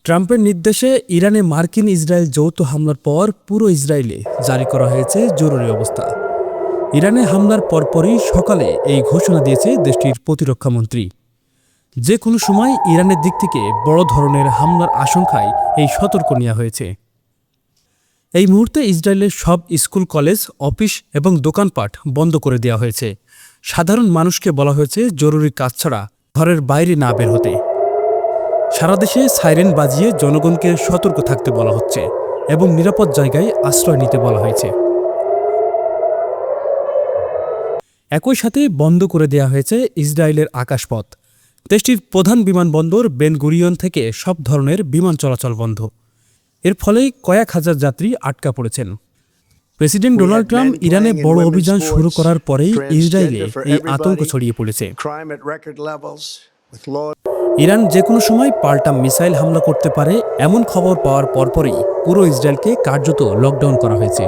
ট্রাম্পের নির্দেশে ইরানে মার্কিন ইসরায়েল যৌথ হামলার পর পুরো ইসরায়েলে জারি করা হয়েছে জরুরি অবস্থা। ইরানে হামলার পরপরই সকালে এই ঘোষণা দিয়েছে দেশটির প্রতিরক্ষামন্ত্রী। যে কোনো সময় ইরানের দিক থেকে বড় ধরনের হামলার আশঙ্কায় এই সতর্ক নেওয়া হয়েছে। এই মুহূর্তে ইসরায়েলের সব স্কুল, কলেজ, অফিস এবং দোকানপাট বন্ধ করে দেওয়া হয়েছে। সাধারণ মানুষকে বলা হয়েছে জরুরি কাজ ছাড়া ঘরের বাইরে না বের হতে। সারা দেশে সাইরেন বাজিয়ে জনগণকে সতর্ক থাকতে বলা হচ্ছে এবং নিরাপদ জায়গায় আশ্রয় নিতে বলা হয়েছে। একই সাথে বন্ধ করে দেওয়া হয়েছে ইসরায়েলের আকাশপথ। দেশটির প্রধান বিমানবন্দর বেন গুরিয়ন থেকে সব ধরনের বিমান চলাচল বন্ধ। এর ফলে কয়েক হাজার যাত্রী আটকা পড়েছেন। প্রেসিডেন্ট ডোনাল্ড ট্রাম্প ইরানে বড় অভিযান শুরু করার পরেই ইসরায়েলে এই আতঙ্ক ছড়িয়ে পড়েছে। ইরান যে কোনো সময় পাল্টা মিসাইল হামলা করতে পারে এমন খবর পাওয়ার পরপরই পুরো ইসরায়েলকে কার্যত লকডাউন করা হয়েছে।